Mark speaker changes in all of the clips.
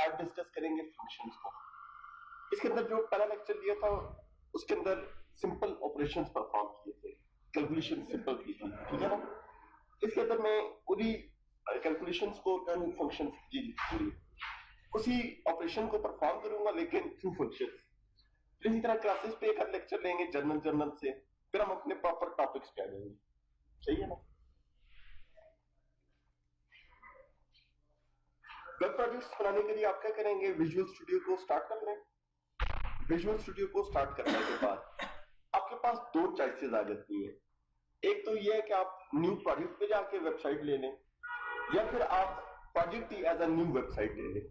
Speaker 1: आज डिस्कस करेंगे फंक्शंस को। इसके अंदर जो पहला लेक्चर दिया था उसके अंदर सिंपल ऑपरेशंस परफॉर्म किए थे, कैलकुलेशन सिंपल की थी, ठीक है ना। इसके अंदर मैं पूरी कैलकुलेशंस को थ्रू फंक्शंस की पूरी उसी ऑपरेशन को परफॉर्म करूंगा लेकिन थ्रू फंक्शंस। फिर इसी तरह क्लासेस पे एक लेक्चर लेंगे जर्नल से, फिर हम अपने प्रॉपर टॉपिक्स पे आ जाएंगे, सही है ना। वेब प्रोजेक्ट्स बनाने के लिए आप क्या करेंगे, विजुअल स्टूडियो को स्टार्ट कर लें। विजुअल स्टूडियो को स्टार्ट करने के बाद आपके पास दो चॉइसेस आ जाती हैं। एक तो ये है कि आप न्यू प्रोजेक्ट पे जाके वेबसाइट ले लें, या फिर आप प्रोजेक्ट ही एज अ न्यू वेबसाइट ले लें।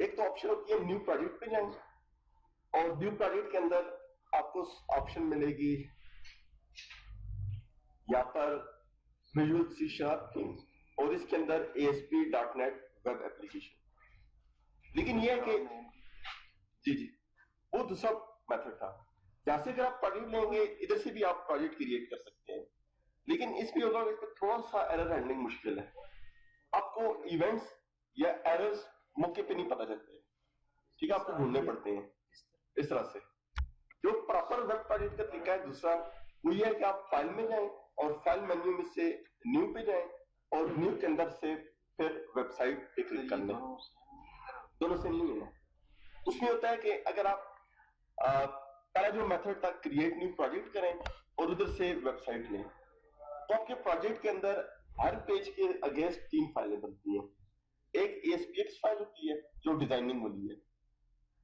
Speaker 1: एक तो ऑप्शन होती है न्यू प्रोजेक्ट पे जाएं, और न्यू प्रोजेक्ट के अंदर आपको ऑप्शन मिलेगी यहाँ पर विजुअल सी शार्प की, और इसके अंदर ASP.NET वेब एप्लीकेशन। लेकिन यह है कि जी वो दूसरा मेथड था, जहां से अगर आप प्रोजेक्ट लेंगे इधर से भी आप प्रोजेक्ट क्रिएट कर सकते हैं, लेकिन इसमें होगा इस पर थोड़ा सा एरर हैंडलिंग मुश्किल है। आपको इवेंट्स या एरर्स मौके पे नहीं पता चलते, ठीक है, आपको ढूंढने पड़ते हैं इस तरह से। जो प्रॉपर वेब प्रोजेक्ट का तरीका है दूसरा, वो ये है कि आप फाइल में जाएं और फाइल मेन्यू में से न्यू पे जाएं, और न्यू के अंदर से फिर वेबसाइट पे क्लिक कर लें। दोनों से नहीं है। उसमें होता है कि अगर आप पहला जो मेथड था क्रिएट न्यू प्रोजेक्ट करें और उधर से वेबसाइट लें, तो आपके प्रोजेक्ट के अंदर हर पेज के अगेंस्ट 3 फाइलें बनती हैं। एक ASPX फाइल होती है जो डिजाइनिंग वाली है,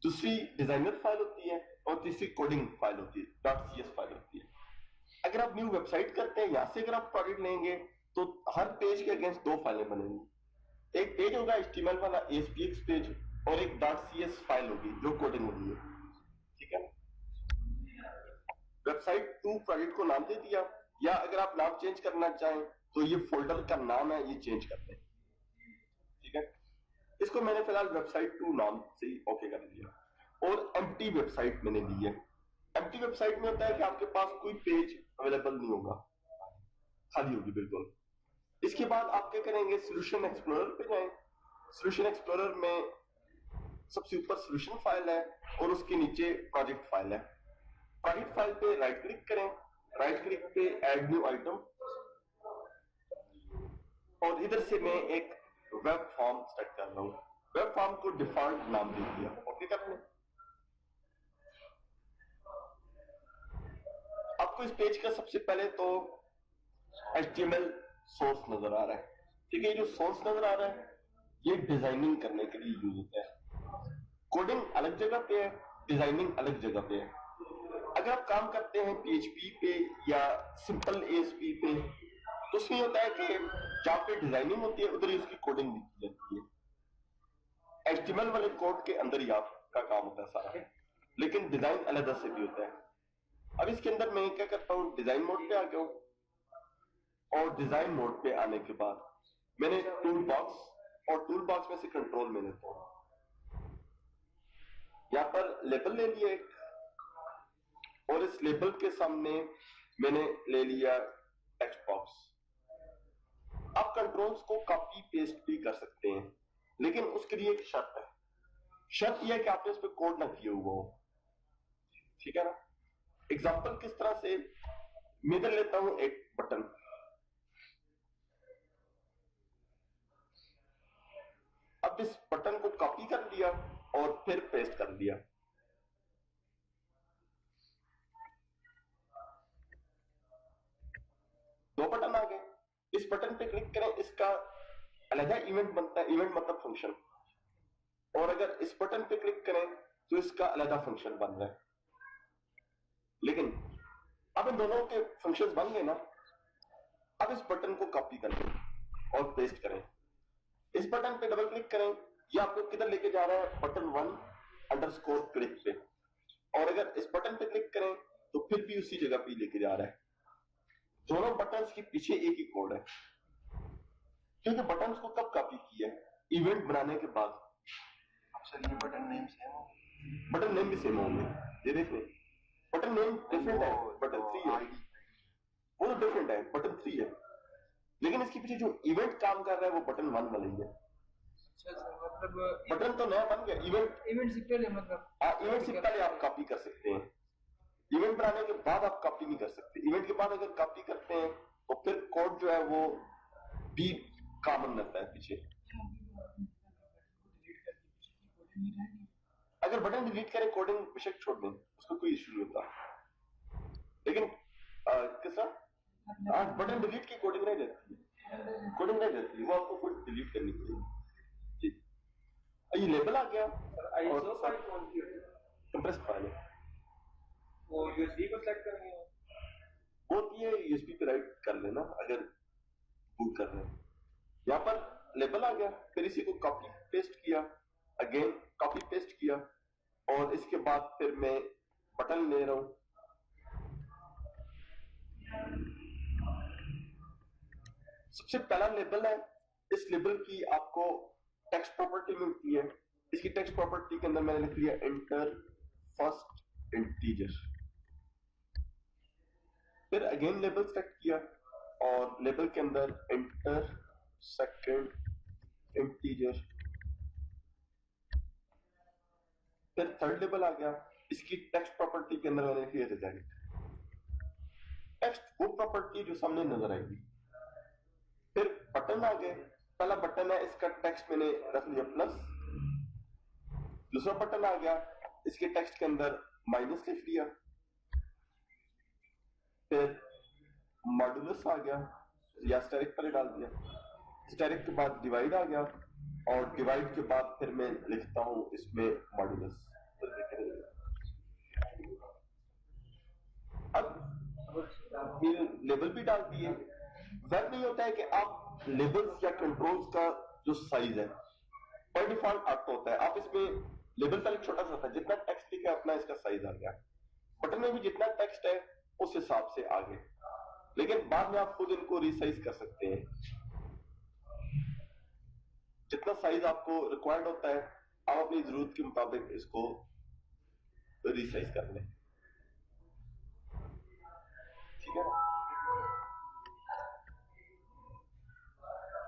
Speaker 1: दूसरी डिजाइनर फाइल होती है, और तीसरी कोडिंग फाइल होती है, .cs फाइल होती है। अगर आप न्यू वेबसाइट करते हैं, यहां से अगर आप प्रोजेक्ट लेंगे तो हर पेज के अगेंस्ट 2 फाइलें बनेंगी। एक पेज होगा HTML वाला ASPX पेज, और एक .cs फाइल होगी जो कोडिंग वाली है, ठीक है। वेबसाइट 2 प्रोजेक्ट को नाम दे दिया, या अगर आप नाम चेंज करना चाहें तो ये फोल्डर का नाम है, ये चेंज कर दें, ठीक है। इसको मैंने फिलहाल वेबसाइट 2 नाम से ओके कर दिया, और एम्प्टी वेबसाइट मैंने ली है। एम्प्टी वेबसाइट में होता है कि आपके पास कोई पेज अवेलेबल नहीं होगा, खाली होगी बिल्कुल। इसके बाद आप क्या करेंगे, सोल्यूशन एक्सप्लोरर पे जाएं। सोल्यूशन एक्सप्लोरर में सबसे ऊपर सोल्यूशन फाइल है और उसके नीचे प्रोजेक्ट फाइल है। प्रोजेक्ट फाइल पे राइट क्लिक करें, राइट क्लिक पे ऐड न्यू आइटम, और इधर से मैं एक वेब फॉर्म सेट कर रहा हूं। वेब फॉर्म को डिफॉल्ट नाम दे दिया, ओके कर लें। आपको इस पेज का सबसे पहले तो HTML सोर्स नजर आ रहा है, ठीक है। ये जो सोर्स नजर आ रहा है ये डिजाइनिंग करने के लिए यूज होता है। कोडिंग अलग जगह पे है, डिजाइनिंग अलग जगह पे है। अगर आप काम करते हैं PHP पे या सिंपल ASP पे, तो उसमें होता है कि जहां पे डिजाइनिंग होती है उधर ही उसकी कोडिंग लिखी जाती है। HTML वाले कोड के अंदर ही आपका काम होता है सारा, लेकिन डिजाइन अलग से भी होता है। अब इसके अंदर मैं क्या करता हूं, डिजाइन मोड पे आ गया हूं, और डिजाइन मोड पे आने के बाद मैंने टूल बॉक्स, और टूल बॉक्स में से कंट्रोल में लेता हूं। यहां पर लेबल ले लिया एक, और इस लेबल के सामने मैंने ले लिया टेक्स्ट बॉक्स। आप कंट्रोल्स को कॉपी पेस्ट भी कर सकते हैं, लेकिन उसके लिए एक शर्त है। शर्त यह है कि आपने इस पर कोड ना किया हुआ हो, ठीक है ना। एग्जाम्पल किस तरह से, मैं इधर लेता हूं एक बटन, अब इस बटन को कॉपी कर लिया और फिर पेस्ट कर दिया। दो बटन आ गए। इस बटन पे क्लिक करें, इसका अलग इवेंट बनता है, इवेंट मतलब फंक्शन, और अगर इस बटन पे क्लिक करें तो इसका अलग फंक्शन बन रहा है। लेकिन अब इन दोनों के फंक्शंस बन गए ना। अब इस बटन को कॉपी करें और पेस्ट करें। इस बटन पे डबल क्लिक करें, ये आपको किधर लेके जा रहा है, बटन 1 क्लिक पे, और अगर इस बटन पे क्लिक करें तो फिर भी उसी जगह पे लेके जा रहा है। दोनों बटन्स के पीछे एक ही कोड है, क्योंकि बटन्स को कब कॉपी किया है, इवेंट बनाने के बाद।
Speaker 2: सर ये बटन नेम सेम हो,
Speaker 1: बटन नेम भी सेम होंगे, ये देख लें। बटन नेम डिफरेंट है, बटन 3 है, वो तो डिफरेंट है, बटन 3 है। लेकिन इसके पीछे जो इवेंट काम कर रहा है वो बटन 1 वाला ही है।
Speaker 3: अच्छा सर, मतलब
Speaker 1: बटन तो नया बन गया,
Speaker 3: इवेंट से पहले मतलब
Speaker 1: इवेंट से पहले आप कॉपी कर सकते हैं, इवेंट बनाने के बाद आप कॉपी नहीं कर सकते। इवेंट के बाद अगर कॉपी करते हैं तो फिर कोड जो है वो भी कॉमन रहता है पीछे। अगर बटन डिलीट करें कोडिंग बेशक छोड़ दें, उसको कोई इश्यू नहीं होता, लेकिन किसा बटन डिलीट की कोडिंग नहीं रहती है, कोडिंग नहीं रहती है, वो आपको खुद डिलीट करनी पड़ेगी। जी, ये लेबल आ गया और कंप्रेस फाइल है,
Speaker 3: वो यूएसबी को सेलेक्ट करनी है,
Speaker 1: वो ये यूएसबी पे राइट कर लेना अगर बूट कर रहे हैं। यहाँ पर लेबल आ गया, फिर इसी को कॉपी पेस्ट किया, अगेन कॉपी पेस्ट किया, और इसके बाद फिर मैं बटन ले रहा हूं। सबसे पहला लेबल है, इस लेबल की आपको टेक्स्ट प्रॉपर्टी मिलती है। इसकी टेक्स्ट प्रॉपर्टी के अंदर मैंने लिख लिया एंटर फर्स्ट इंटीजर। फिर अगेन लेबल सेलेक्ट किया और लेबल के अंदर एंटर सेकंड इंटीजर। फिर थर्ड लेबल आ गया, इसकी टेक्स्ट प्रॉपर्टी के अंदर मैंने लिख लिया रिजल्ट। टेक्स्ट वो प्रॉपर्टी जो सामने नजर आएगी। फिर बटन आ गए, पहला बटन है, इसका टेक्स्ट मैंने रख लिया प्लस। दूसरा बटन आ गया, इसके टेक्स्ट के अंदर माइनस लिख लिया। फिर मॉडुलस आ गया, या स्टेरिक पर डाल दिया। स्टेरिक के बाद डिवाइड आ गया, और डिवाइड के बाद फिर मैं लिखता हूं इसमें मॉडुलस। अब ये लेबल भी डाल दिए। वह नहीं होता है कि आप लेबल्स या कंट्रोल्स का जो साइज है बाय डिफॉल्ट आपको होता है, आप इसमें लेबल पहले छोटा सा था, जितना टेक्स्ट लिखा है अपना इसका साइज आ गया। बटन में भी जितना टेक्स्ट है उस हिसाब से आ गए, लेकिन बाद में आप खुद इनको रिसाइज कर सकते हैं। जितना साइज आपको रिक्वायर्ड होता है आप अपनी जरूरत के मुताबिक इसको रिसाइज कर लें, ठीक है।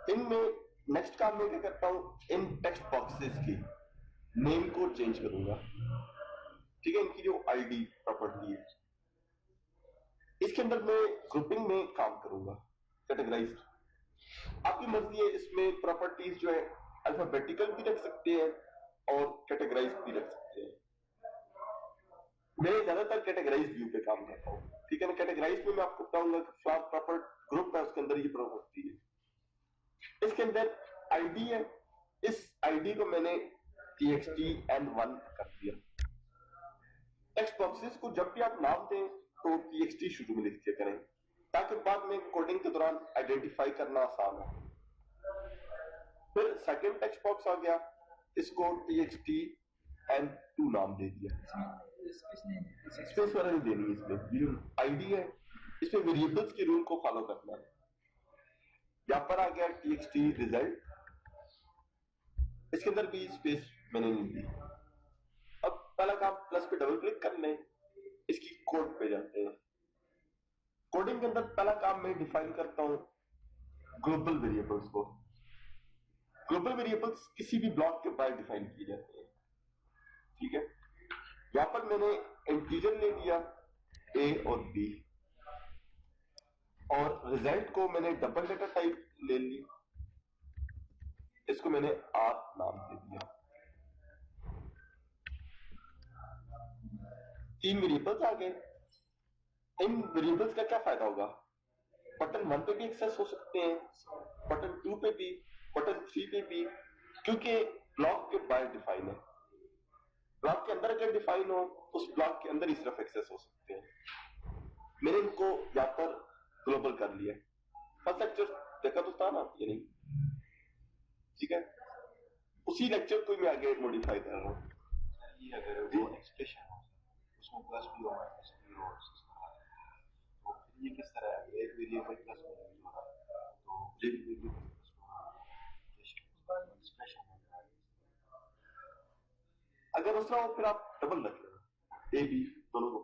Speaker 1: इनमें नेक्स्ट काम मैं क्या करता हूं, इन टेक्स्ट बॉक्सेस की नेम को चेंज करूंगा, ठीक है। इनकी जो आईडी प्रॉपर्टी है इसके अंदर मैं ग्रुपिंग में काम करूंगा, कैटेगराइज्ड। आपकी मर्जी है, इसमें प्रॉपर्टीज जो है अल्फाबेटिकल भी रख सकते हैं और कैटेगराइज भी रख सकते हैं। मैं ज्यादातर कैटेगराइज व्यू पे काम करता हूँ, ठीक है ना। कैटेगराइज में मैं आपको बताऊंगा कि फ्लॉग प्रॉपर ग्रुप है, उसके अंदर ये प्रॉपर्टी है। इसके अंदर आईडी है, इस आईडी को मैंने txt_n1 कर दिया। टेक्स्ट बॉक्सेस को जब भी आप नाम दें तो txt शुरू में लिख दिया करें, ताकि बाद में कोडिंग के दौरान आइडेंटिफाई करना आसान हो। फिर सेकंड टेक्स्ट बॉक्स आ गया, इसको txt_n2 नाम दे दिया। स्पेस वाला नहीं देनी, इसमें आईडी है, इसमें वेरिएबल्स के रूल को फॉलो करना है। यहां पर आ गया txt रिजल्ट, इसके अंदर भी स्पेस मैंने नहीं दी। अब पहला काम प्लस पे डबल क्लिक कर लें, इसकी कोड पे जाते हैं। कोडिंग के अंदर पहला काम मैं डिफाइन करता हूं ग्लोबल वेरिएबल्स को। ग्लोबल वेरिएबल्स किसी भी ब्लॉक के बाहर डिफाइन किए जाते हैं, ठीक है। यहां पर मैंने इंटीजर ले लिया a और b, और रिजल्ट को मैंने डबल डेटा टाइप ले ली, इसको मैंने r नाम दे दिया। 3 वेरिएबल्स आ गए। इन वेरिएबल्स का क्या फायदा होगा, बटन 1 पे भी एक्सेस हो सकते हैं, बटन 2 पे भी, बटन 3 पे भी, क्योंकि ब्लॉक के बाहर डिफाइन है। ब्लॉक के अंदर अगर डिफाइन हो तो उस ब्लॉक के अंदर ही सिर्फ एक्सेस हो सकते हैं। मैंने इनको यहां पर ग्लोबल कर लिया। फर्स्ट लेक्चर देखा तो था ना, ये नहीं, ठीक है। उसी लेक्चर को मैं आगे मॉडिफाई कर रहा हूं।
Speaker 2: ये अगर वो एक्सप्रेशन हो उसमें प्लस भी हो माइनस भी हो, तो फिर ये किस तरह है, एक वेरिएबल प्लस में यूज हो रहा है तो एक वेरिएबल प्लस हो एक्सप्रेशन है।
Speaker 1: अगर दूसरा हो फिर आप डबल रख लेना, ए बी दोनों को